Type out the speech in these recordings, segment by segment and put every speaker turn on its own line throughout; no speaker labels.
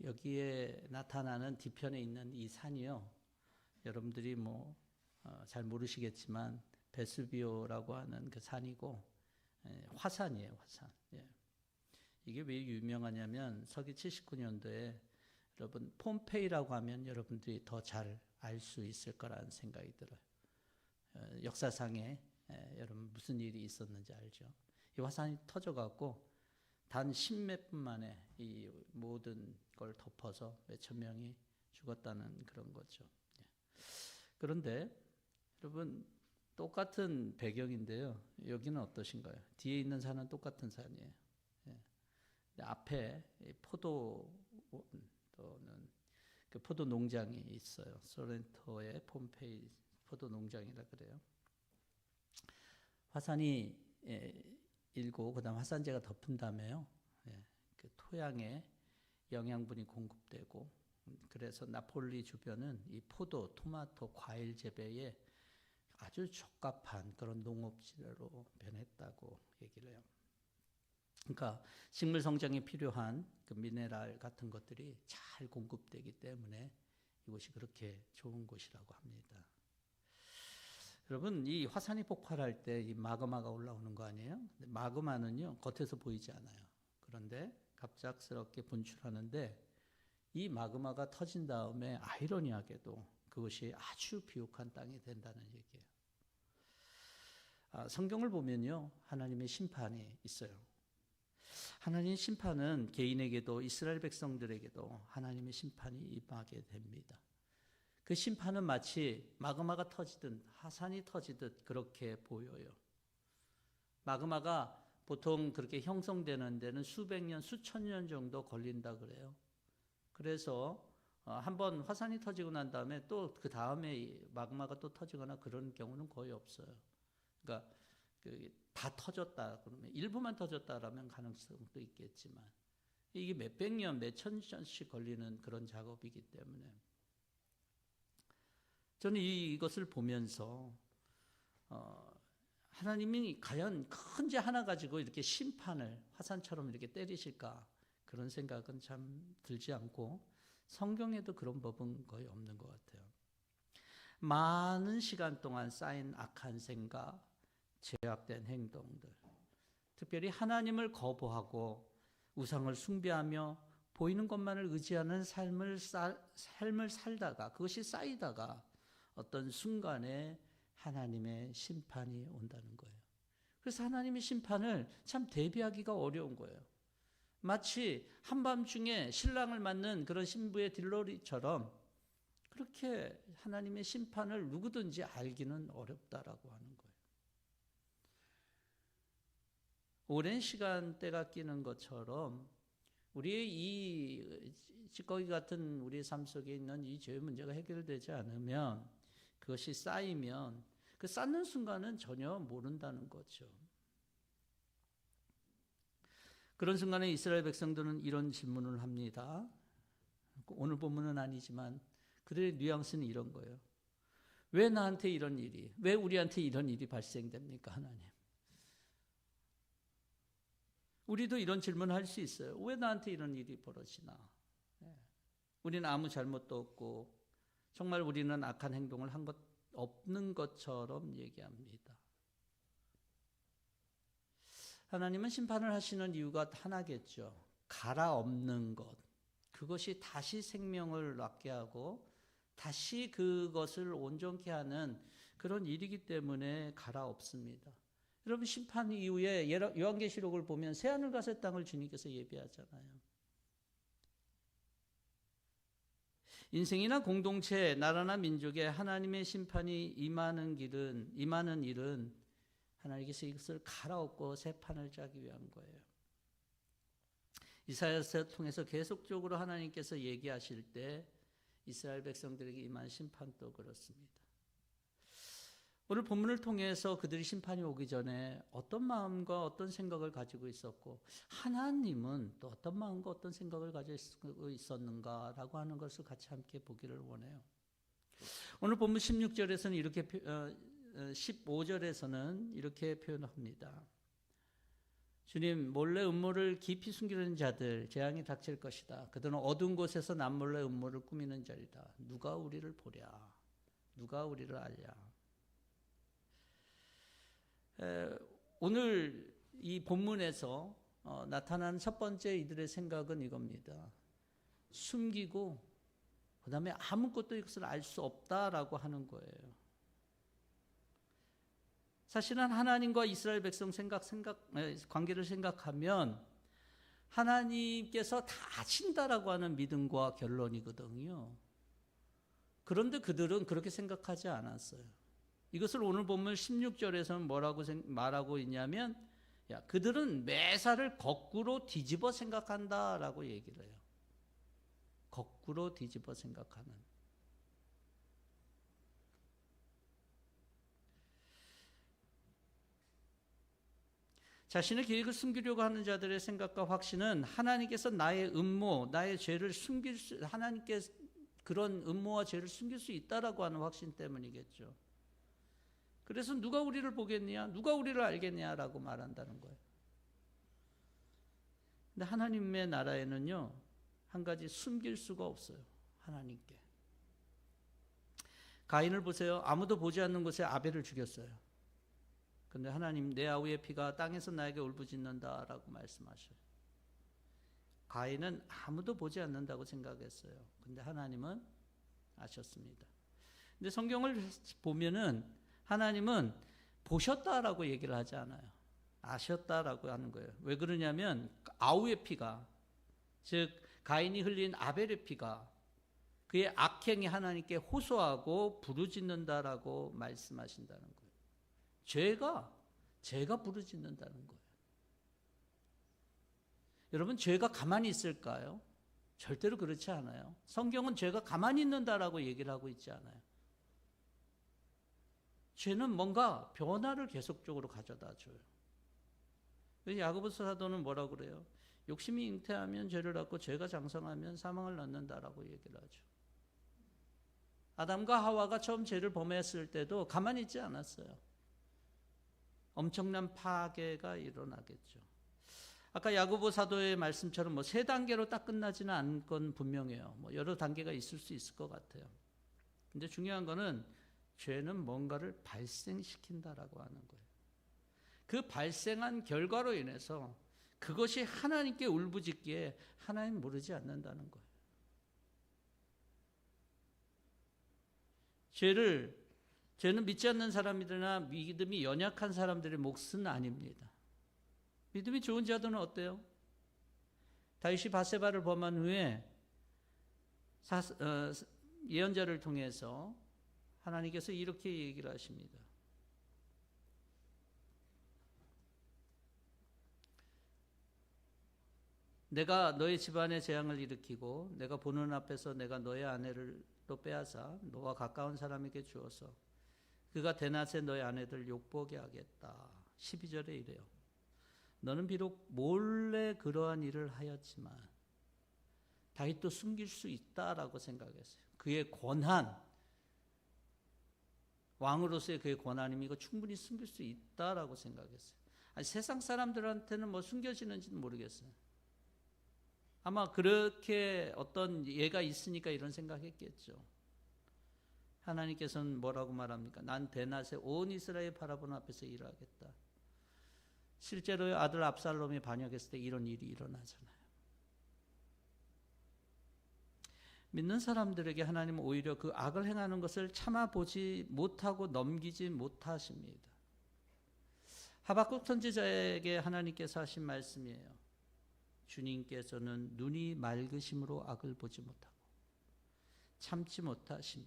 여기에 나타나는 뒤편에 있는 이 산이요. 여러분들이 잘 모르시겠지만 베수비오라고 하는 그 산이고 화산이에요, 화산. 예. 이게 왜 유명하냐면 서기 79년도에 여러분 폼페이라고 하면 여러분들이 더 잘 알 수 있을 거라는 생각이 들어요. 역사상에 여러분 무슨 일이 있었는지 알죠? 이 화산이 터져갖고 단 10몇 분 만에 이 모든 걸 덮어서 몇천 명이 죽었다는 그런 거죠. 예. 그런데 여러분 똑같은 배경인데요. 여기는 어떠신가요? 뒤에 있는 산은 똑같은 산이에요. 예. 앞에 포도 또는 그 포도 농장이 있어요. 소렌토의 폼페이 포도 농장이라 그래요. 화산이 일고 그다음 화산재가 덮은 다음에요. 그 토양에 영양분이 공급되고 그래서 나폴리 주변은 이 포도, 토마토, 과일 재배에 아주 적합한 그런 농업지대로 변했다고 얘기를 해요. 그러니까 식물 성장에 필요한 그 미네랄 같은 것들이 잘 공급되기 때문에 이곳이 그렇게 좋은 곳이라고 합니다. 여러분, 이 화산이 폭발할 때 이 마그마가 올라오는 거 아니에요? 마그마는요, 겉에서 보이지 않아요. 그런데 갑작스럽게 분출하는데 이 마그마가 터진 다음에 아이러니하게도 그것이 아주 비옥한 땅이 된다는 얘기예요. 성경을 보면요, 하나님의 심판이 있어요. 하나님의 심판은 개인에게도 이스라엘 백성들에게도 하나님의 심판이 임하게 됩니다. 그 심판은 마치 마그마가 터지듯 화산이 터지듯 그렇게 보여요. 마그마가 보통 그렇게 형성되는 데는 수백 년, 수천 년 정도 걸린다 그래요. 그래서 한번 화산이 터지고 난 다음에 또 그 다음에 마그마가 또 터지거나 그런 경우는 거의 없어요. 그러니까 다 터졌다 그러면 일부만 터졌다라면 가능성도 있겠지만 이게 몇백 년, 몇천 년씩 걸리는 그런 작업이기 때문에 저는 이것을 보면서 하나님이 과연 큰 죄 하나 가지고 이렇게 심판을 화산처럼 이렇게 때리실까 그런 생각은 참 들지 않고 성경에도 그런 법은 거의 없는 것 같아요. 많은 시간 동안 쌓인 악한 생각, 죄악된 행동들, 특별히 하나님을 거부하고 우상을 숭배하며 보이는 것만을 의지하는 삶을 살다가 그것이 쌓이다가 어떤 순간에 하나님의 심판이 온다는 거예요. 그래서 하나님의 심판을 참 대비하기가 어려운 거예요. 마치 한밤중에 신랑을 맞는 그런 신부의 딜러리처럼 그렇게 하나님의 심판을 누구든지 알기는 어렵다라고 하는 거예요. 오랜 시간 때가 끼는 것처럼 우리의 이 찌꺼기 같은 우리의 삶 속에 있는 이 죄의 문제가 해결되지 않으면 그것이 쌓이면 그 쌓는 순간은 전혀 모른다는 거죠. 그런 순간에 이스라엘 백성들은 이런 질문을 합니다. 오늘 본문은 아니지만 그들의 뉘앙스는 이런 거예요. 왜 나한테 이런 일이, 왜 우리한테 이런 일이 발생됩니까, 하나님? 우리도 이런 질문을 할 수 있어요. 왜 나한테 이런 일이 벌어지나? 우리는 아무 잘못도 없고 정말 우리는 악한 행동을 한 것 없는 것처럼 얘기합니다. 하나님은 심판을 하시는 이유가 하나겠죠. 갈아엎는 것. 그것이 다시 생명을 낳게 하고 다시 그것을 온전케 하는 그런 일이기 때문에 갈아엎습니다. 여러분 심판 이후에 요한계시록을 보면 새하늘과 새 땅을 주님께서 예비하잖아요. 인생이나 공동체, 나라나 민족에 하나님의 심판이 임하는 일은 하나님께서 이것을 갈아엎고 새 판을 짜기 위한 거예요. 이사야서를 통해서 계속적으로 하나님께서 얘기하실 때 이스라엘 백성들에게 임한 심판도 그렇습니다. 오늘 본문을 통해서 그들이 심판이 오기 전에 어떤 마음과 어떤 생각을 가지고 있었고 하나님은 또 어떤 마음과 어떤 생각을 가지고 있었는가라고 하는 것을 같이 함께 보기를 원해요. 오늘 본문 16절에서는 이렇게 15절에서는 이렇게 표현합니다. 주님, 몰래 음모를 깊이 숨기는 자들 재앙이 닥칠 것이다. 그들은 어두운 곳에서 남몰래 음모를 꾸미는 자리다. 누가 우리를 보랴? 누가 우리를 알랴? 오늘 이 본문에서 나타난 첫 번째 이들의 생각은 이겁니다. 숨기고 그 다음에 아무것도 이것을 알 수 없다라고 하는 거예요. 사실은 하나님과 이스라엘 백성 관계를 생각하면 하나님께서 다 아신다라고 하는 믿음과 결론이거든요. 그런데 그들은 그렇게 생각하지 않았어요. 이것을 오늘 보면 16절에서는 뭐라고 말하고 있냐면, 그들은 매사를 거꾸로 뒤집어 생각한다라고 얘기를 해요. 거꾸로 뒤집어 생각하는. 자신의 계획을 숨기려고 하는 자들의 생각과 확신은 하나님께서 나의 음모, 나의 죄를 하나님께 그런 음모와 죄를 숨길 수 있다라고 하는 확신 때문이겠죠. 그래서 누가 우리를 보겠냐? 누가 우리를 알겠냐라고 말한다는 거예요. 근데 하나님의 나라에는요, 한 가지 숨길 수가 없어요. 하나님께. 가인을 보세요. 아무도 보지 않는 곳에 아벨을 죽였어요. 근데 하나님, 내 아우의 피가 땅에서 나에게 울부짖는다라고 말씀하셔요. 가인은 아무도 보지 않는다고 생각했어요. 근데 하나님은 아셨습니다. 근데 성경을 보면은 하나님은 보셨다라고 얘기를 하지 않아요. 아셨다라고 하는 거예요. 왜 그러냐면 아우의 피가, 즉 가인이 흘린 아벨의 피가 그의 악행이 하나님께 호소하고 부르짖는다라고 말씀하신다는 거예요. 죄가 부르짖는다는 거예요. 여러분, 죄가 가만히 있을까요? 절대로 그렇지 않아요. 성경은 죄가 가만히 있는다라고 얘기를 하고 있지 않아요. 죄는 뭔가 변화를 계속적으로 가져다 줘요. 야고보서 사도는 뭐라고 그래요? 욕심이 잉태하면 죄를 낳고 죄가 장성하면 사망을 낳는다라고 얘기를 하죠. 아담과 하와가 처음 죄를 범했을 때도 가만히 있지 않았어요. 엄청난 파괴가 일어나겠죠. 아까 야고보 사도의 말씀처럼 3단계로 딱 끝나지는 않은 건 분명해요. 여러 단계가 있을 수 있을 것 같아요. 근데 중요한 거는 죄는 뭔가를 발생시킨다라고 하는 거예요. 그 발생한 결과로 인해서 그것이 하나님께 울부짖기에 하나님 모르지 않는다는 거예요. 죄는 믿지 않는 사람이나 믿음이 연약한 사람들의 몫은 아닙니다. 믿음이 좋은 자들은 어때요? 다윗이 밧세바를 범한 후에 예언자를 통해서 하나님께서 이렇게 얘기를 하십니다. 내가 너의 집안에 재앙을 일으키고 내가 보는 앞에서 내가 너의 아내를 또 빼앗아 너와 가까운 사람에게 주어서 그가 대낮에 너의 아내들 욕보게 하겠다. 12절에 이래요. 너는 비록 몰래 그러한 일을 하였지만 다윗도 숨길 수 있다라고 생각했어요. 그의 권한, 왕으로서의 그의 권한이면 이거 충분히 숨길 수 있다라고 생각했어요. 아니, 세상 사람들한테는 숨겨지는지는 모르겠어요. 아마 그렇게 어떤 예가 있으니까 이런 생각했겠죠. 하나님께서는 뭐라고 말합니까? 난 대낮에 온 이스라엘 바라보는 앞에서 일하겠다. 실제로 아들 압살롬이 반역했을 때 이런 일이 일어나잖아요. 믿는 사람들에게 하나님은 오히려 그 악을 행하는 것을 참아보지 못하고 넘기지 못하십니다. 하박국 선지자에게 하나님께서 하신 말씀이에요. 주님께서는 눈이 맑으심으로 악을 보지 못하고 참지 못하시며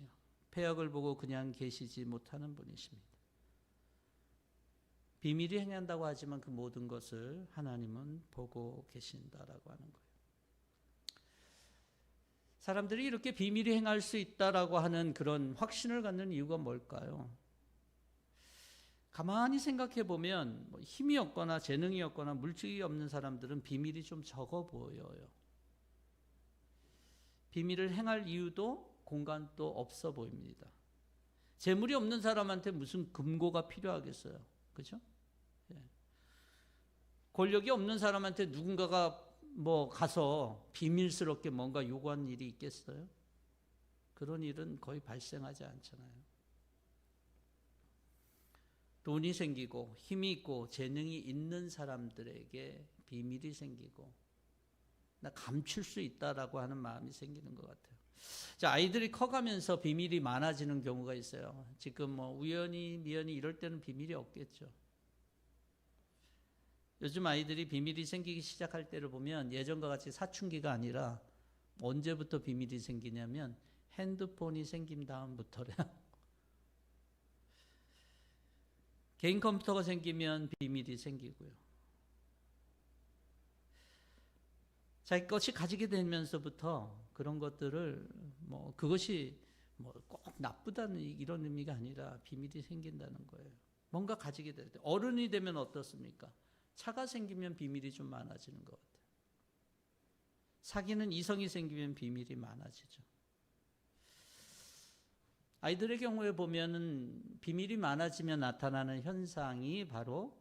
패역을 보고 그냥 계시지 못하는 분이십니다. 비밀이 행한다고 하지만 그 모든 것을 하나님은 보고 계신다라고 하는 거예요. 사람들이 이렇게 비밀이 행할 수 있다라고 하는 그런 확신을 갖는 이유가 뭘까요? 가만히 생각해 보면 힘이 없거나 재능이 없거나 물질이 없는 사람들은 비밀이 좀 적어 보여요. 비밀을 행할 이유도 공간도 없어 보입니다. 재물이 없는 사람한테 무슨 금고가 필요하겠어요? 그죠? 예. 권력이 없는 사람한테 누군가가 뭐 가서 비밀스럽게 뭔가 요구한 일이 있겠어요? 그런 일은 거의 발생하지 않잖아요. 돈이 생기고 힘이 있고 재능이 있는 사람들에게 비밀이 생기고 나 감출 수 있다라고 하는 마음이 생기는 것 같아요. 자, 아이들이 커가면서 비밀이 많아지는 경우가 있어요. 지금 뭐 우연히 미연히 이럴 때는 비밀이 없겠죠. 요즘 아이들이 비밀이 생기기 시작할 때를 보면 예전과 같이 사춘기가 아니라 언제부터 비밀이 생기냐면 핸드폰이 생긴 다음부터래요. 개인 컴퓨터가 생기면 비밀이 생기고요. 자기 것이 가지게 되면서부터 그런 것들을 뭐 그것이 뭐 꼭 나쁘다는 이런 의미가 아니라 비밀이 생긴다는 거예요. 뭔가 가지게 될 때. 어른이 되면 어떻습니까? 차가 생기면 비밀이 좀 많아지는 것 같아요. 사귀는 이성이 생기면 비밀이 많아지죠. 아이들의 경우에 보면은 비밀이 많아지면 나타나는 현상이 바로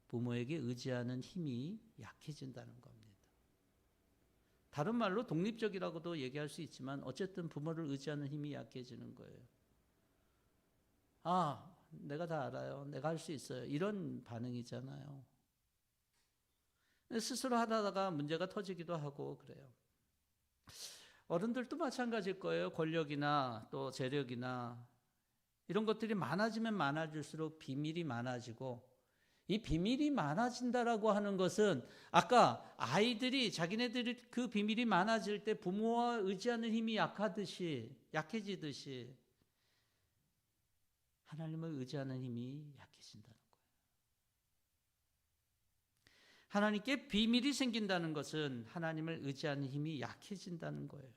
부모에게 의지하는 힘이 약해진다는 겁니다. 다른 말로 독립적이라고도 얘기할 수 있지만 어쨌든 부모를 의지하는 힘이 약해지는 거예요. 아, 내가 다 알아요. 내가 할 수 있어요. 이런 반응이잖아요. 스스로 하다가 문제가 터지기도 하고 그래요. 어른들도 마찬가지일 거예요. 권력이나 또 재력이나 이런 것들이 많아지면 많아질수록 비밀이 많아지고 이 비밀이 많아진다라고 하는 것은 아까 아이들이 자기네들이 그 비밀이 많아질 때 부모와 의지하는 힘이 약해지듯이 하나님을 의지하는 힘이 약해진다는 거예요. 하나님께 비밀이 생긴다는 것은 하나님을 의지하는 힘이 약해진다는 거예요.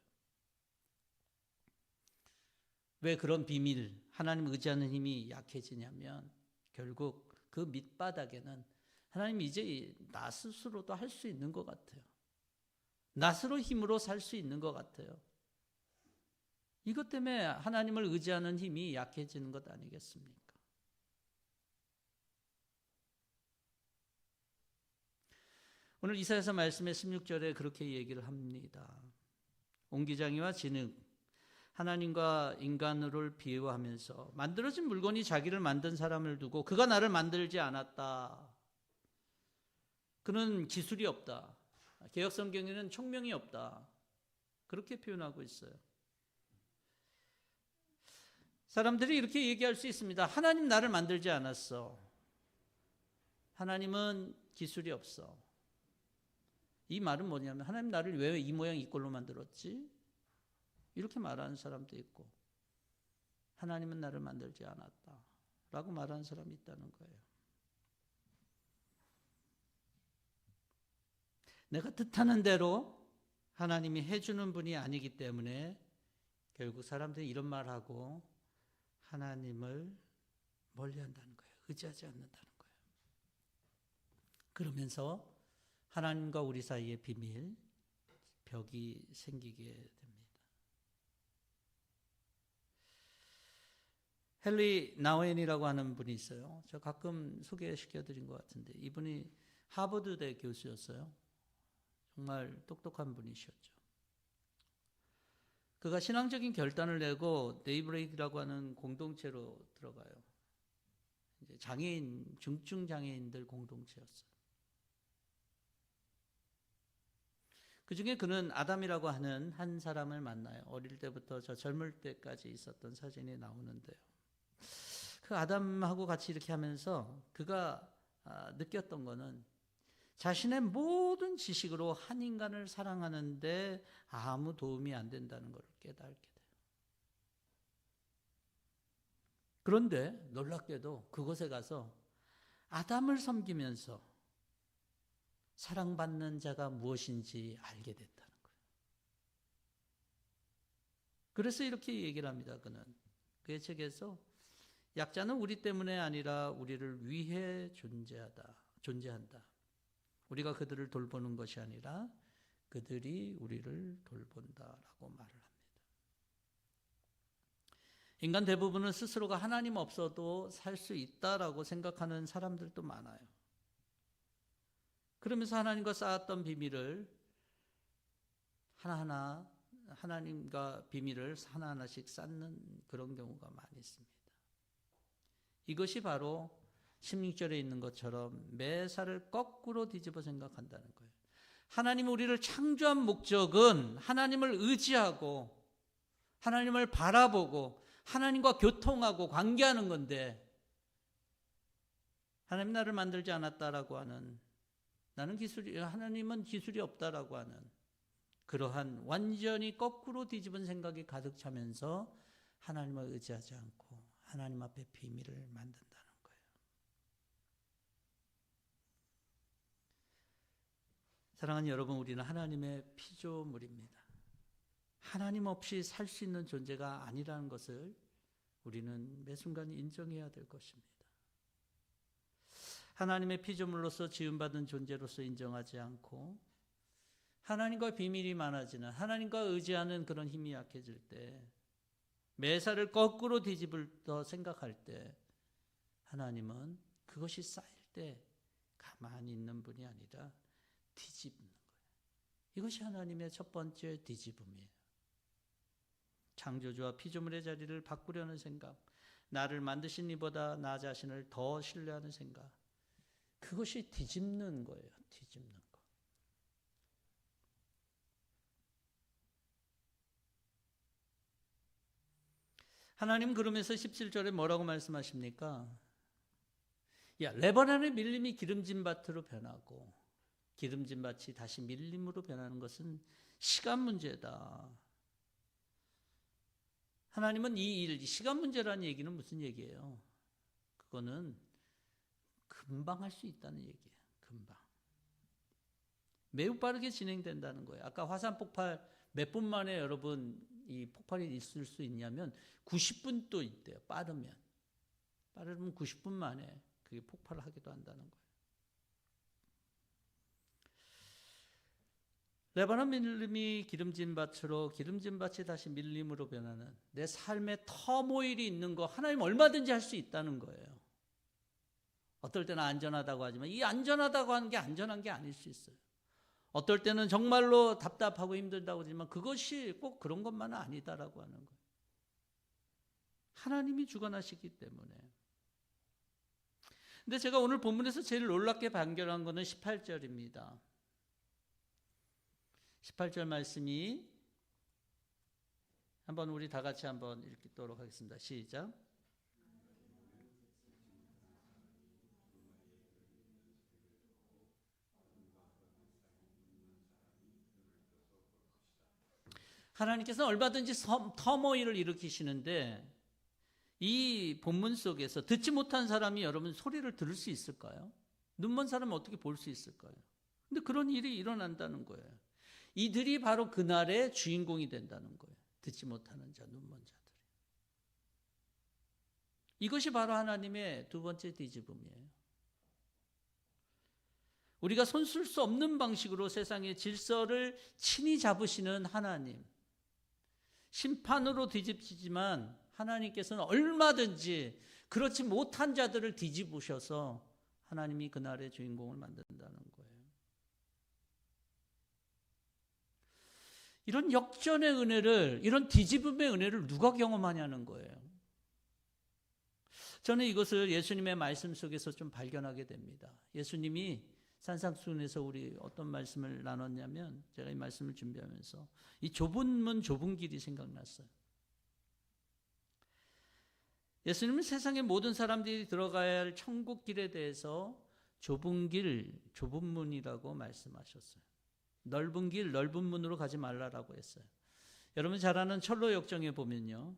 왜 그런 비밀, 하나님을 의지하는 힘이 약해지냐면 결국 그 밑바닥에는 하나님 이제 나 스스로도 할 수 있는 것 같아요. 나 스스로 힘으로 살 수 있는 것 같아요. 이것 때문에 하나님을 의지하는 힘이 약해지는 것 아니겠습니까? 오늘 이사야서 말씀의 16절에 그렇게 얘기를 합니다. 옹기장이와 진흙, 하나님과 인간을 비유하면서 만들어진 물건이 자기를 만든 사람을 두고 그가 나를 만들지 않았다. 그는 기술이 없다. 개역성경에는 총명이 없다. 그렇게 표현하고 있어요. 사람들이 이렇게 얘기할 수 있습니다. 하나님 나를 만들지 않았어. 하나님은 기술이 없어. 이 말은 뭐냐면 하나님 나를 왜 이 모양 이 꼴로 만들었지? 이렇게 말하는 사람도 있고 하나님은 나를 만들지 않았다 라고 말하는 사람이 있다는 거예요. 내가 뜻하는 대로 하나님이 해주는 분이 아니기 때문에 결국 사람들이 이런 말하고 하나님을 멀리한다는 거예요. 의지하지 않는다는 거예요. 그러면서 하나님과 우리 사이의 비밀, 벽이 생기게 됩니다. 헨리 나우엔이라고 하는 분이 있어요. 저 가끔 소개시켜드린 것 같은데 이분이 하버드대 교수였어요. 정말 똑똑한 분이셨죠. 그가 신앙적인 결단을 내고 데이브레이크라고 하는 공동체로 들어가요. 이제 장애인, 중증 장애인들 공동체였어요. 그 중에 그는 아담이라고 하는 한 사람을 만나요. 어릴 때부터 저 젊을 때까지 있었던 사진이 나오는데요. 그 아담하고 같이 이렇게 하면서 그가 느꼈던 거는 자신의 모든 지식으로 한 인간을 사랑하는데 아무 도움이 안 된다는 걸 깨닫게 돼요. 그런데 놀랍게도 그곳에 가서 아담을 섬기면서 사랑받는 자가 무엇인지 알게 됐다는 거예요. 그래서 이렇게 얘기를 합니다. 그는 그의 책에서 약자는 우리 때문에 아니라 우리를 위해 존재한다. 우리가 그들을 돌보는 것이 아니라 그들이 우리를 돌본다라고 말을 합니다. 인간 대부분은 스스로가 하나님 없어도 살 수 있다라고 생각하는 사람들도 많아요. 그러면서 하나님과 쌓았던 비밀을 하나하나 하나님과 비밀을 하나하나씩 쌓는 그런 경우가 많이 있습니다. 이것이 바로 16절에 있는 것처럼 매사를 거꾸로 뒤집어 생각한다는 거예요. 하나님 우리를 창조한 목적은 하나님을 의지하고 하나님을 바라보고 하나님과 교통하고 관계하는 건데, 하나님 나를 만들지 않았다라고 하는, 하나님은 기술이 없다라고 하는 그러한 완전히 거꾸로 뒤집은 생각이 가득 차면서 하나님을 의지하지 않고 하나님 앞에 비밀을 만든다는 거예요. 사랑하는 여러분, 우리는 하나님의 피조물입니다. 하나님 없이 살 수 있는 존재가 아니라는 것을 우리는 매 순간 인정해야 될 것입니다. 하나님의 피조물로서 지음받은 존재로서 인정하지 않고 하나님과 비밀이 많아지는, 하나님과 의지하는 그런 힘이 약해질 때, 매사를 거꾸로 뒤집을 더 생각할 때, 하나님은 그것이 쌓일 때 가만히 있는 분이 아니라 뒤집는 거예요. 이것이 하나님의 첫 번째 뒤집음이에요. 창조주와 피조물의 자리를 바꾸려는 생각, 나를 만드신 이보다 나 자신을 더 신뢰하는 생각, 그것이 뒤집는 거예요. 뒤집는 거. 하나님 그러면서 17절에 뭐라고 말씀하십니까? 야, 레바논의 밀림이 기름진 밭으로 변하고 기름진 밭이 다시 밀림으로 변하는 것은 시간 문제다. 하나님은 이 시간 문제라는 얘기는 무슨 얘기예요? 그거는 금방 할 수 있다는 얘기예요. 금방. 매우 빠르게 진행된다는 거예요. 아까 화산 폭발 몇 분 만에 여러분 이 폭발이 있을 수 있냐면 90분도 있대요. 빠르면 90분 만에 그게 폭발을 하기도 한다는 거예요. 레바논 밀림이 기름진 밭으로, 기름진 밭이 다시 밀림으로 변하는 내 삶의 터모일이 있는 거 하나님 얼마든지 할 수 있다는 거예요. 어떨 때는 안전하다고 하지만 이 안전하다고 하는 게 안전한 게 아닐 수 있어요. 어떨 때는 정말로 답답하고 힘들다고 하지만 그것이 꼭 그런 것만은 아니다라고 하는 거예요. 하나님이 주관하시기 때문에. 근데 제가 오늘 본문에서 제일 놀랍게 발견한 것은 18절입니다. 18절 말씀이 한번 우리 다 같이 한번 읽도록 하겠습니다. 시작. 하나님께서는 얼마든지 터모일을 일으키시는데 이 본문 속에서 듣지 못한 사람이 여러분 소리를 들을 수 있을까요? 눈먼 사람은 어떻게 볼 수 있을까요? 근데 그런 일이 일어난다는 거예요. 이들이 바로 그날의 주인공이 된다는 거예요. 듣지 못하는 자, 눈먼 자들이. 이것이 바로 하나님의 두 번째 뒤집음이에요. 우리가 손쓸 수 없는 방식으로 세상의 질서를 친히 잡으시는 하나님. 심판으로 뒤집히지만 하나님께서는 얼마든지 그렇지 못한 자들을 뒤집으셔서 하나님이 그날의 주인공을 만든다는 거예요. 이런 역전의 은혜를, 이런 뒤집음의 은혜를 누가 경험하냐는 거예요. 저는 이것을 예수님의 말씀 속에서 좀 발견하게 됩니다. 예수님이 산상수훈에서 우리 어떤 말씀을 나눴냐면, 제가 이 말씀을 준비하면서 이 좁은 문 좁은 길이 생각났어요. 예수님은 세상의 모든 사람들이 들어가야 할 천국 길에 대해서 좁은 길, 좁은 문이라고 말씀하셨어요. 넓은 길, 넓은 문으로 가지 말라라고 했어요. 여러분 잘 아는 철로 역정에 보면요,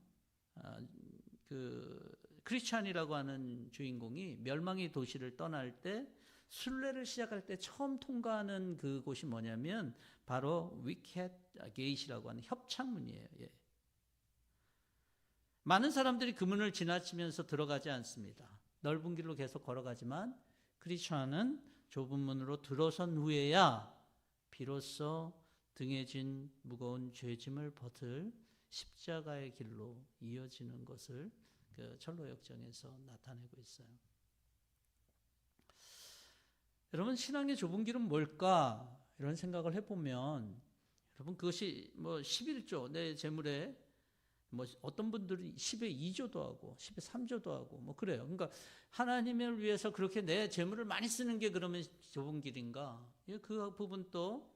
크리스찬이라고 하는 주인공이 멸망의 도시를 떠날 때 순례를 시작할 때 처음 통과하는 그곳이 뭐냐면 바로 위켓 게이트라고 하는 협창문이에요. 예. 많은 사람들이 그 문을 지나치면서 들어가지 않습니다. 넓은 길로 계속 걸어가지만 크리스찬은 좁은 문으로 들어선 후에야 비로소 등에 진 무거운 죄짐을 벗을 십자가의 길로 이어지는 것을 그 철로 역정에서 나타내고 있어요. 여러분, 신앙의 좁은 길은 뭘까? 이런 생각을 해보면, 여러분, 그것이 뭐 11조, 내 재물에 뭐 어떤 분들이 10에 2조도 하고 10에 3조도 하고 뭐 그래요. 그러니까 하나님을 위해서 그렇게 내 재물을 많이 쓰는 게 그러면 좁은 길인가? 그 부분도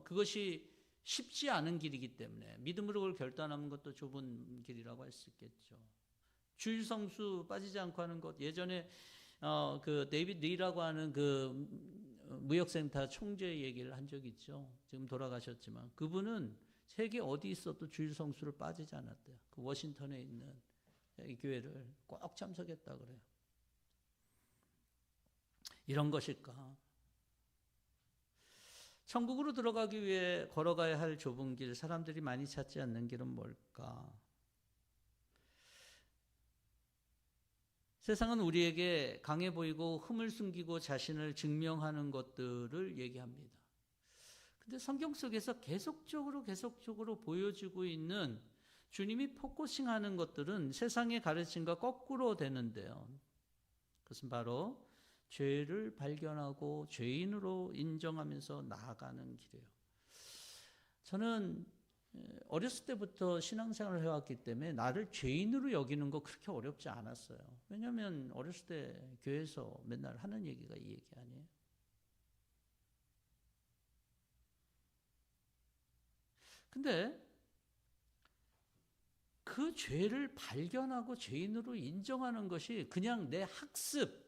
그것이 쉽지 않은 길이기 때문에 믿음으로 그걸 결단하는 것도 좁은 길이라고 할 수 있겠죠. 주일 성수 빠지지 않고 하는 것, 예전에 그 데이비드 리라고 하는 그 무역센터 총재 얘기를 한 적이 있죠. 지금 돌아가셨지만 그분은 세계 어디 있어도 주일 성수를 빠지지 않았대요. 그 워싱턴에 있는 이 교회를 꼭 참석했다 그래요. 이런 것일까? 천국으로 들어가기 위해 걸어가야 할 좁은 길, 사람들이 많이 찾지 않는 길은 뭘까? 세상은 우리에게 강해 보이고 흠을 숨기고 자신을 증명하는 것들을 얘기합니다. 근데 성경 속에서 계속적으로 보여지고 있는 주님이 포커싱하는 것들은 세상의 가르침과 거꾸로 되는데요. 그것은 바로 죄를 발견하고 죄인으로 인정하면서 나아가는 길이에요. 저는 어렸을 때부터 신앙생활을 해왔기 때문에 나를 죄인으로 여기는 거 그렇게 어렵지 않았어요. 왜냐하면 어렸을 때 교회에서 맨날 하는 얘기가 이 얘기 아니에요. 근데 그 죄를 발견하고 죄인으로 인정하는 것이 그냥 내 학습,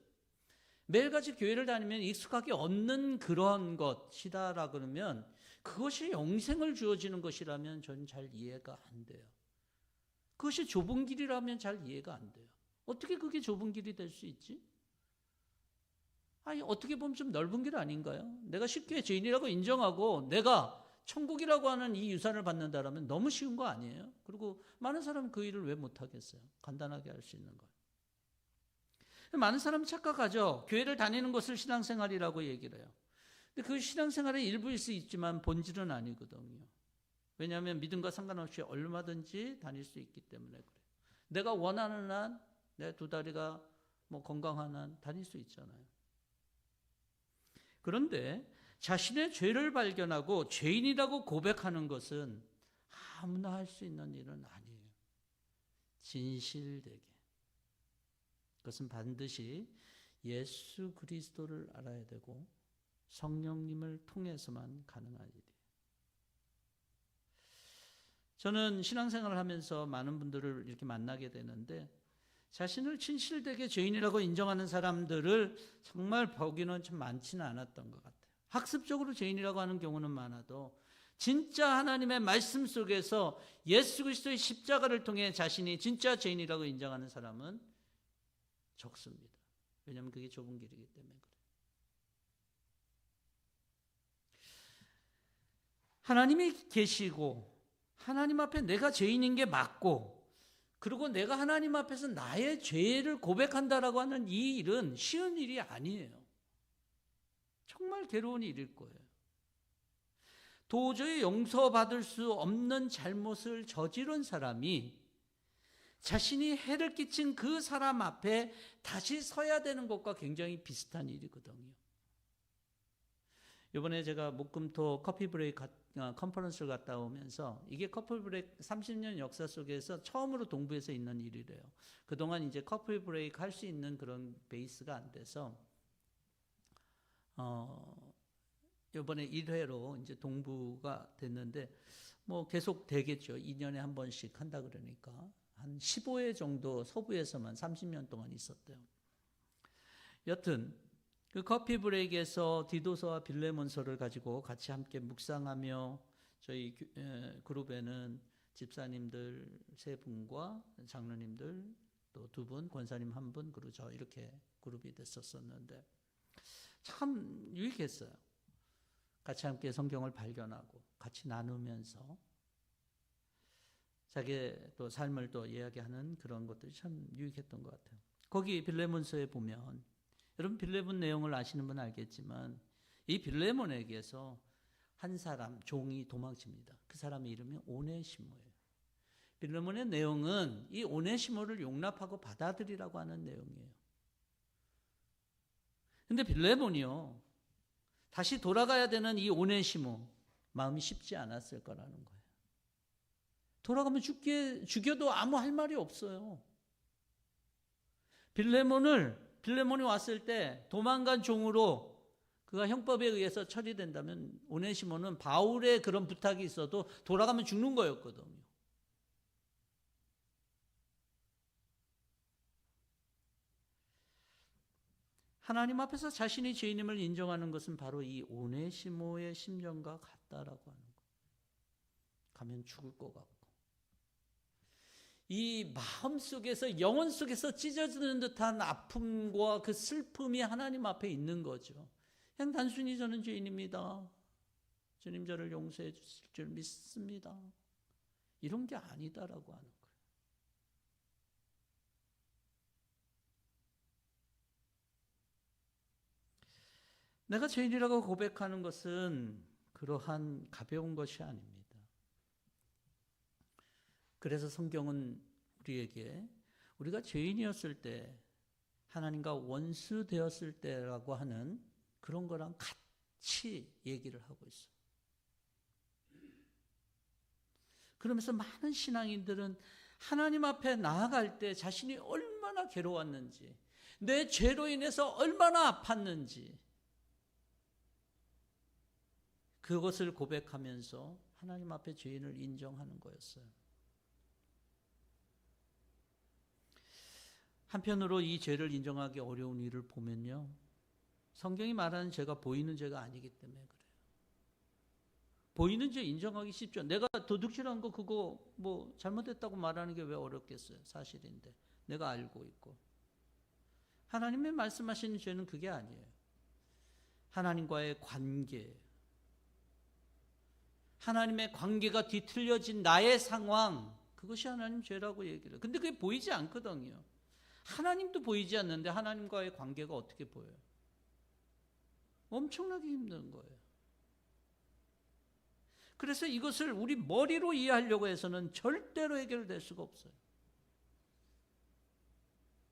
매일같이 교회를 다니면 익숙하게 얻는 그런 것이다라 그러면 그것이 영생을 주어지는 것이라면 저는 잘 이해가 안 돼요. 그것이 좁은 길이라면 잘 이해가 안 돼요. 어떻게 그게 좁은 길이 될 수 있지? 아니, 어떻게 보면 좀 넓은 길 아닌가요? 내가 쉽게 죄인이라고 인정하고 내가 천국이라고 하는 이 유산을 받는다라면 너무 쉬운 거 아니에요? 그리고 많은 사람은 그 일을 왜 못하겠어요? 간단하게 할 수 있는 걸. 많은 사람은 착각하죠. 교회를 다니는 것을 신앙생활이라고 얘기를 해요. 근데 그 신앙생활의 일부일 수 있지만 본질은 아니거든요. 왜냐하면 믿음과 상관없이 얼마든지 다닐 수 있기 때문에 그래요. 내가 원하는 한, 내 두 다리가 뭐 건강한 한 다닐 수 있잖아요. 그런데 자신의 죄를 발견하고 죄인이라고 고백하는 것은 아무나 할 수 있는 일은 아니에요. 진실되게. 그것은 반드시 예수 그리스도를 알아야 되고 성령님을 통해서만 가능한 일이에요. 저는 신앙생활을 하면서 많은 분들을 이렇게 만나게 되는데 자신을 진실되게 죄인이라고 인정하는 사람들을 정말 보기는 참 많지는 않았던 것 같아요. 학습적으로 죄인이라고 하는 경우는 많아도 진짜 하나님의 말씀 속에서 예수 그리스도의 십자가를 통해 자신이 진짜 죄인이라고 인정하는 사람은 적습니다. 왜냐하면 그게 좁은 길이기 때문에 그래요. 하나님이 계시고 하나님 앞에 내가 죄인인 게 맞고 그리고 내가 하나님 앞에서 나의 죄를 고백한다라고 하는 이 일은 쉬운 일이 아니에요. 정말 괴로운 일일 거예요. 도저히 용서받을 수 없는 잘못을 저지른 사람이 자신이 해를 끼친 그 사람 앞에 다시 서야 되는 것과 굉장히 비슷한 일이거든요. 이번에 제가 목금토 커피 브레이크 컨퍼런스를 갔다 오면서 이게 커피 브레이크 30년 역사 속에서 처음으로 동부에서 있는 일이래요. 그동안 이제 커피 브레이크 할 수 있는 그런 베이스가 안 돼서 이번에 1회로 이제 동부가 됐는데 뭐 계속 되겠죠. 2년에 한 번씩 한다 그러니까 한 15회 정도 서부에서만 30년 동안 있었대요. 여튼 그 커피 브레이크에서 디도서와 빌레몬서를 가지고 같이 함께 묵상하며 저희 그룹에는 집사님들 3분과 장로님들 또 2분, 권사님 1분, 그리고 저 이렇게 그룹이 됐었는데 참 유익했어요. 같이 함께 성경을 발견하고 같이 나누면서 자기의 또 삶을 또 이야기하는 그런 것들이 참 유익했던 것 같아요. 거기 빌레몬서에 보면 여러분 빌레몬 내용을 아시는 분은 알겠지만 이 빌레몬에게서 한 사람 종이 도망칩니다. 그 사람의 이름이 오네시모예요. 빌레몬의 내용은 이 오네시모를 용납하고 받아들이라고 하는 내용이에요. 근데 빌레몬이요, 다시 돌아가야 되는 이 오네시모 마음이 쉽지 않았을 거라는 거예요. 돌아가면 죽여도 아무 할 말이 없어요. 빌레몬이 왔을 때 도망간 종으로 그가 형법에 의해서 처리된다면 오네시모는 바울의 그런 부탁이 있어도 돌아가면 죽는 거였거든요. 하나님 앞에서 자신이 죄인임을 인정하는 것은 바로 이 오네시모의 심정과 같다라고 하는 거예요. 가면 죽을 것 같고, 이 마음 속에서, 영혼 속에서 찢어지는 듯한 아픔과 그 슬픔이 하나님 앞에 있는 거죠. 그냥 단순히 저는 죄인입니다, 주님 저를 용서해 주실 줄 믿습니다, 이런 게 아니다라고 하는 거예요. 내가 죄인이라고 고백하는 것은 그러한 가벼운 것이 아닙니다. 그래서 성경은 우리에게 우리가 죄인이었을 때, 하나님과 원수 되었을 때라고 하는 그런 거랑 같이 얘기를 하고 있어요. 그러면서 많은 신앙인들은 하나님 앞에 나아갈 때 자신이 얼마나 괴로웠는지, 내 죄로 인해서 얼마나 아팠는지 그것을 고백하면서 하나님 앞에 죄인을 인정하는 거였어요. 한편으로 이 죄를 인정하기 어려운 일을 보면요, 성경이 말하는 죄가 보이는 죄가 아니기 때문에 그래요. 보이는 죄 인정하기 쉽죠. 내가 도둑질한 거 그거 뭐 잘못했다고 말하는 게 왜 어렵겠어요. 사실인데 내가 알고 있고. 하나님의 말씀하시는 죄는 그게 아니에요. 하나님과의 관계, 하나님의 관계가 뒤틀려진 나의 상황, 그것이 하나님 죄라고 얘기를 해요. 근데 그게 보이지 않거든요. 하나님도 보이지 않는데 하나님과의 관계가 어떻게 보여요? 엄청나게 힘든 거예요. 그래서 이것을 우리 머리로 이해하려고 해서는 절대로 해결될 수가 없어요.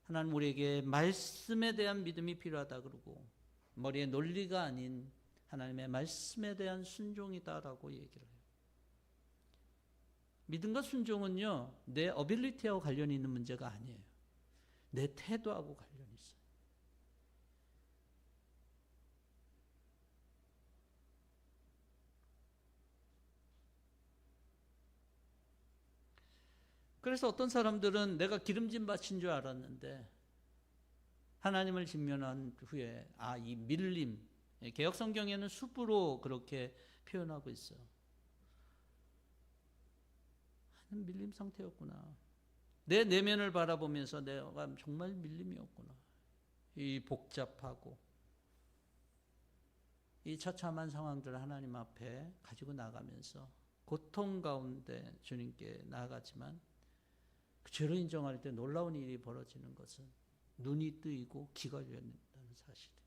하나님 우리에게 말씀에 대한 믿음이 필요하다 그러고, 머리의 논리가 아닌 하나님의 말씀에 대한 순종이다라고 얘기를 해요. 믿음과 순종은요, 내 어빌리티하고 관련이 있는 문제가 아니에요. 내 태도하고 관련이 있어요. 그래서 어떤 사람들은 내가 기름진 밭인 줄 알았는데 하나님을 직면한 후에 이 밀림, 개역 성경에는 숲으로 그렇게 표현하고 있어요. 나는 밀림 상태였구나. 내 내면을 바라보면서 내가 정말 밀림이었구나. 이 복잡하고 이 처참한 상황들을 하나님 앞에 가지고 나가면서 고통 가운데 주님께 나아가지만, 그 죄로 인정할 때 놀라운 일이 벌어지는 것은 눈이 뜨이고 귀가 열린다는 사실이에요.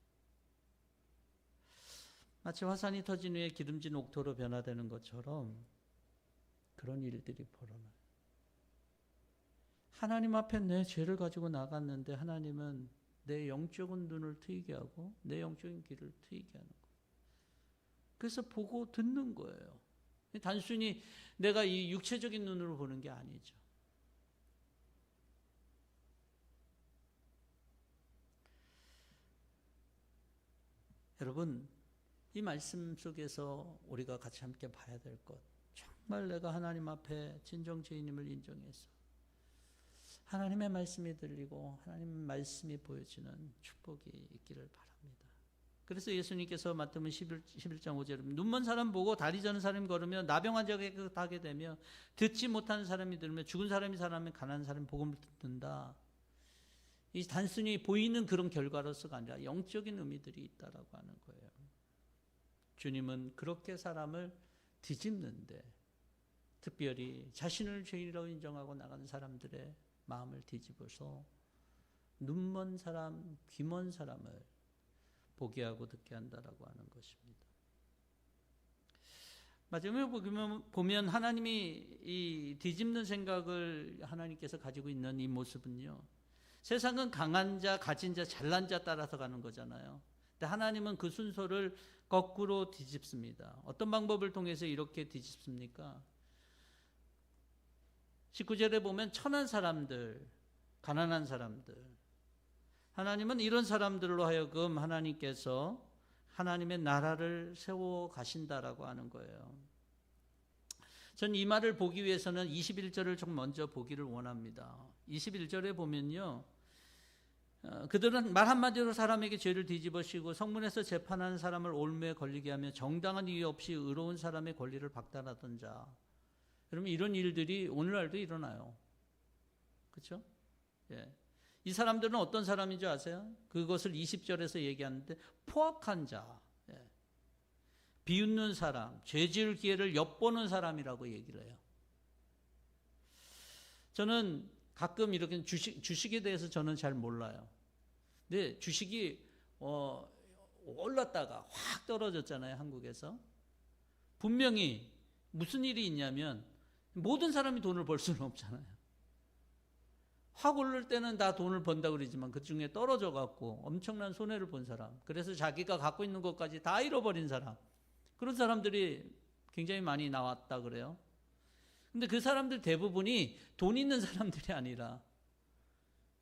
마치 화산이 터진 후에 기름진 옥토로 변화되는 것처럼 그런 일들이 벌어나요. 하나님 앞에 내 죄를 가지고 나갔는데 하나님은 내 영적인 눈을 트이게 하고 내 영적인 귀를 트이게 하는 거예요. 그래서 보고 듣는 거예요. 단순히 내가 이 육체적인 눈으로 보는 게 아니죠. 여러분, 이 말씀 속에서 우리가 같이 함께 봐야 될 것, 정말 내가 하나님 앞에 진정 죄인임을 인정해서 하나님의 말씀이 들리고 하나님의 말씀이 보여지는 축복이 있기를 바랍니다. 그래서 예수님께서 마태복음 11장 5절에 눈먼 사람 보고 다리 저는 사람이 걸으며 나병 환자가 깨끗하게 되며 듣지 못하는 사람이 들으며 죽은 사람이 살아나면 가난한 사람이 복음을 듣는다. 이 단순히 보이는 그런 결과로서가 아니라 영적인 의미들이 있다라고 하는 거예요. 주님은 그렇게 사람을 뒤집는데, 특별히 자신을 죄인이라고 인정하고 나가는 사람들의 마음을 뒤집어서 눈먼 사람, 귀먼 사람을 보게 하고 듣게 한다라고 하는 것입니다. 마지막에 보면 하나님이 이 뒤집는 생각을 하나님께서 가지고 있는 이 모습은요, 세상은 강한 자, 가진 자, 잘난 자 따라서 가는 거잖아요. 근데 하나님은 그 순서를 거꾸로 뒤집습니다. 어떤 방법을 통해서 이렇게 뒤집습니까? 19절에 보면 천한 사람들, 가난한 사람들, 하나님은 이런 사람들로 하여금 하나님께서 하나님의 나라를 세워 가신다라고 하는 거예요. 전 이 말을 보기 위해서는 21절을 좀 먼저 보기를 원합니다. 21절에 보면요, 그들은 말 한마디로 사람에게 죄를 뒤집어씌고 성문에서 재판하는 사람을 올무에 걸리게 하며 정당한 이유 없이 의로운 사람의 권리를 박탈하던 자. 여러분, 이런 일들이 오늘날도 일어나요. 그렇죠? 예. 이 사람들은 어떤 사람인 줄 아세요? 그것을 20절에서 얘기하는데 포악한 자, 예. 비웃는 사람, 죄 지을 기회를 엿보는 사람이라고 얘기를 해요. 저는 가끔 이렇게 주식에 대해서 저는 잘 몰라요. 근데 주식이 올랐다가 확 떨어졌잖아요, 한국에서. 분명히 무슨 일이 있냐면 모든 사람이 돈을 벌 수는 없잖아요. 확 오를 때는 다 돈을 번다고 그러지만 그 중에 떨어져 갖고 엄청난 손해를 본 사람, 그래서 자기가 갖고 있는 것까지 다 잃어버린 사람, 그런 사람들이 굉장히 많이 나왔다 그래요. 근데 그 사람들 대부분이 돈 있는 사람들이 아니라,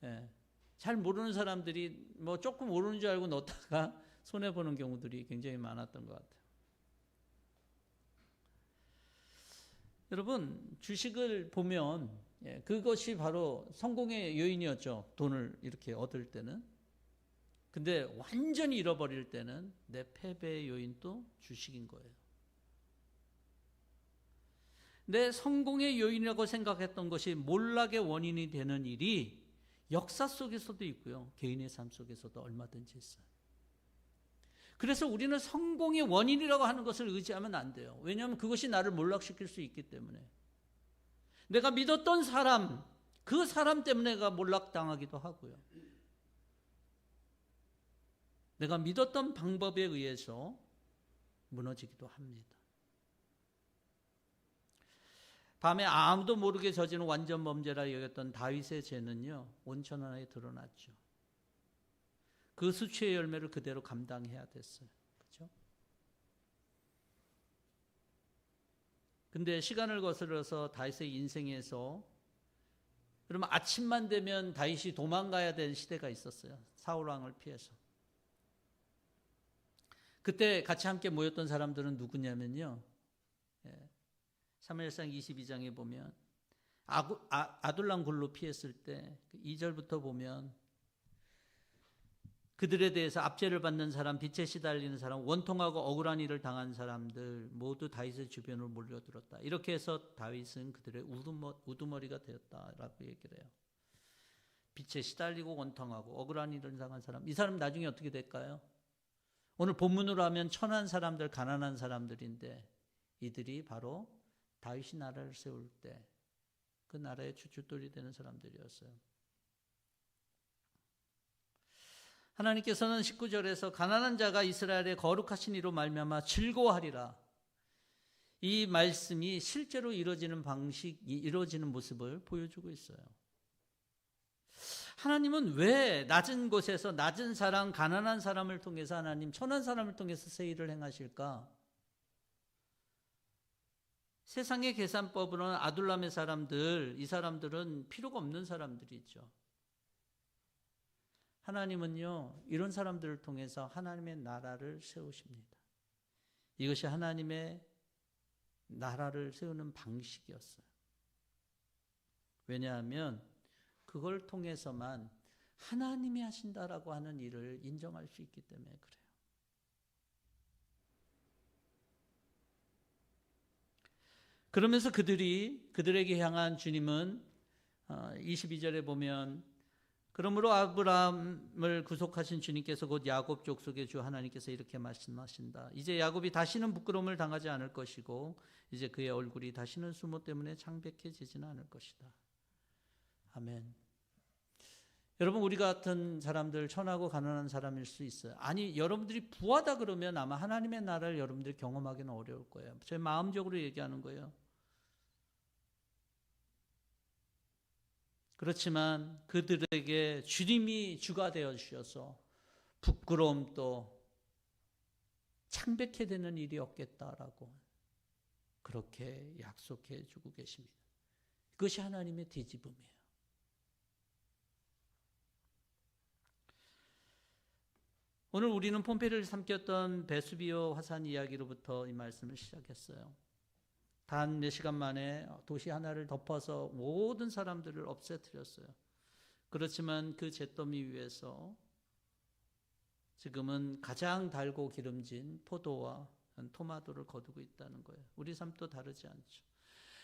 예, 잘 모르는 사람들이 뭐 조금 오르는 줄 알고 넣었다가 손해보는 경우들이 굉장히 많았던 것 같아요. 여러분, 주식을 보면, 예, 그것이 바로 성공의 요인이었죠. 돈을 이렇게 얻을 때는. 근데 완전히 잃어버릴 때는 내 패배의 요인도 주식인 거예요. 내 성공의 요인이라고 생각했던 것이 몰락의 원인이 되는 일이 역사 속에서도 있고요, 개인의 삶 속에서도 얼마든지 있어요. 그래서 우리는 성공의 원인이라고 하는 것을 의지하면 안 돼요. 왜냐하면 그것이 나를 몰락시킬 수 있기 때문에. 내가 믿었던 사람, 그 사람 때문에 내가 몰락당하기도 하고요, 내가 믿었던 방법에 의해서 무너지기도 합니다. 밤에 아무도 모르게 저지른 완전 범죄라 여겼던 다윗의 죄는요, 온천하에 드러났죠. 그 수치의 열매를 그대로 감당해야 됐어요. 그렇죠? 근데 시간을 거슬러서 다윗의 인생에서, 여러분, 아침만 되면 다윗이 도망가야 되는 시대가 있었어요. 사울 왕을 피해서. 그때 같이 함께 모였던 사람들은 누구냐면요, 사무엘상 22장에 보면 아둘람 굴로 피했을 때 2절부터 보면 그들에 대해서 압제를 받는 사람, 빛에 시달리는 사람, 원통하고 억울한 일을 당한 사람들 모두 다윗의 주변으로 몰려들었다. 이렇게 해서 다윗은 그들의 우두머리가 되었다라고 얘기를 해요. 빛에 시달리고 원통하고 억울한 일을 당한 사람, 이 사람 나중에 어떻게 될까요? 오늘 본문으로 하면 천한 사람들, 가난한 사람들인데 이들이 바로 다윗이 나라를 세울 때 그 나라의 주춧돌이 되는 사람들이었어요. 하나님께서는 19절에서 가난한 자가 이스라엘의 거룩하신 이로 말미암아 즐거워하리라, 이 말씀이 실제로 이루어지는 방식이, 이루어지는 모습을 보여주고 있어요. 하나님은 왜 낮은 곳에서 낮은 사람, 가난한 사람을 통해서 하나님 천한 사람을 통해서 새 일을 행하실까? 세상의 계산법으로는 아둘람의 사람들, 이 사람들은 필요가 없는 사람들이죠. 하나님은요, 이런 사람들을 통해서 하나님의 나라를 세우십니다. 이것이 하나님의 나라를 세우는 방식이었어요. 왜냐하면 그걸 통해서만 하나님이 하신다라고 하는 일을 인정할 수 있기 때문에 그래요. 그러면서 그들에게 향한 주님은 22절에 보면, 그러므로 아브라함을 구속하신 주님께서 곧 야곱 족속의 주 하나님께서 이렇게 말씀하신다. 이제 야곱이 다시는 부끄러움을 당하지 않을 것이고 이제 그의 얼굴이 다시는 수모 때문에 창백해지지는 않을 것이다. 아멘. 여러분, 우리 같은 사람들, 천하고 가난한 사람일 수 있어요. 아니, 여러분들이 부하다 그러면 아마 하나님의 나라를 여러분들이 경험하기는 어려울 거예요. 제 마음적으로 얘기하는 거예요. 그렇지만 그들에게 주님이 주가 되어 주셔서 부끄러움도 창백해 되는 일이 없겠다라고 그렇게 약속해 주고 계십니다. 그것이 하나님의 뒤집음이에요. 오늘 우리는 폼페이를 삼켰던 베수비오 화산 이야기로부터 이 말씀을 시작했어요. 단 몇 시간 만에 도시 하나를 덮어서 모든 사람들을 없애뜨렸어요. 그렇지만 그 잿더미 위에서 지금은 가장 달고 기름진 포도와 토마토를 거두고 있다는 거예요. 우리 삶도 다르지 않죠.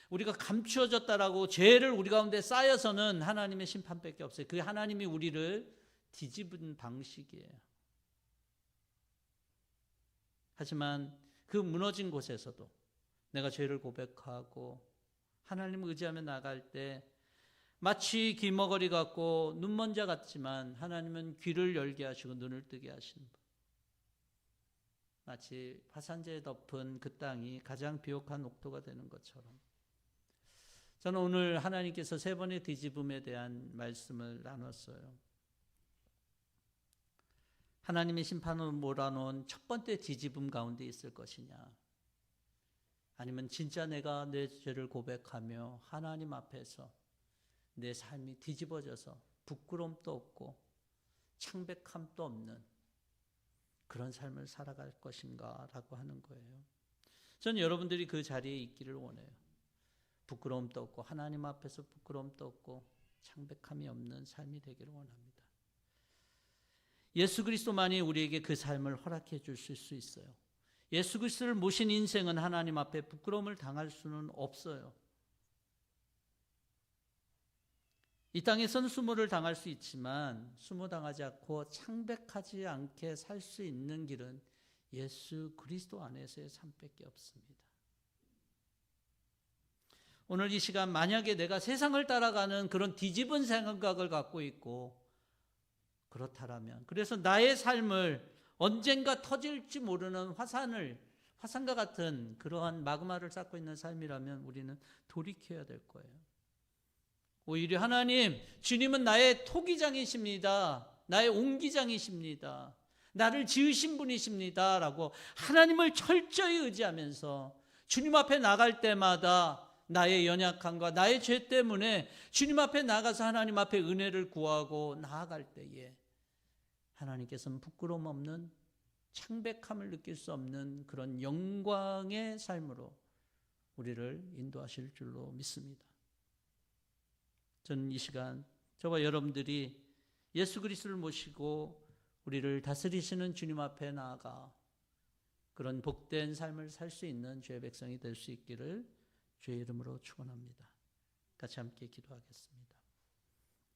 우리가 감추어졌다라고 죄를 우리 가운데 쌓여서는 하나님의 심판밖에 없어요. 그 하나님이 우리를 뒤집은 방식이에요. 하지만 그 무너진 곳에서도 내가 죄를 고백하고 하나님을 의지하며 나갈 때 마치 귀머거리 같고 눈먼 자 같지만 하나님은 귀를 열게 하시고 눈을 뜨게 하시는 분. 마치 화산재에 덮은 그 땅이 가장 비옥한 옥토가 되는 것처럼 저는 오늘 하나님께서 세 번의 뒤집음에 대한 말씀을 나눴어요. 하나님의 심판으로 몰아놓은 첫 번째 뒤집음 가운데 있을 것이냐, 아니면 진짜 내가 내 죄를 고백하며 하나님 앞에서 내 삶이 뒤집어져서 부끄러움도 없고 창백함도 없는 그런 삶을 살아갈 것인가 라고 하는 거예요. 저는 여러분들이 그 자리에 있기를 원해요. 부끄러움도 없고 하나님 앞에서 부끄러움도 없고 창백함이 없는 삶이 되기를 원합니다. 예수 그리스도만이 우리에게 그 삶을 허락해 주실 수 있어요. 예수 그리스도를 모신 인생은 하나님 앞에 부끄러움을 당할 수는 없어요. 이 땅에서는 수모를 당할 수 있지만 수모당하지 않고 창백하지 않게 살 수 있는 길은 예수 그리스도 안에서의 삶밖에 없습니다. 오늘 이 시간 만약에 내가 세상을 따라가는 그런 뒤집은 생각을 갖고 있고 그렇다라면, 그래서 나의 삶을 언젠가 터질지 모르는 화산과 같은 그러한 마그마를 쌓고 있는 삶이라면 우리는 돌이켜야 될 거예요. 오히려 하나님, 주님은 나의 토기장이십니다. 나의 옹기장이십니다. 나를 지으신 분이십니다. 라고 하나님을 철저히 의지하면서 주님 앞에 나갈 때마다 나의 연약함과 나의 죄 때문에 주님 앞에 나가서 하나님 앞에 은혜를 구하고 나아갈 때에 하나님께서는 부끄러움 없는 창백함을 느낄 수 없는 그런 영광의 삶으로 우리를 인도하실 줄로 믿습니다. 저는 이 시간 저와 여러분들이 예수 그리스도를 모시고 우리를 다스리시는 주님 앞에 나아가 그런 복된 삶을 살 수 있는 주의 백성이 될 수 있기를 주의 이름으로 축원합니다. 같이 함께 기도하겠습니다.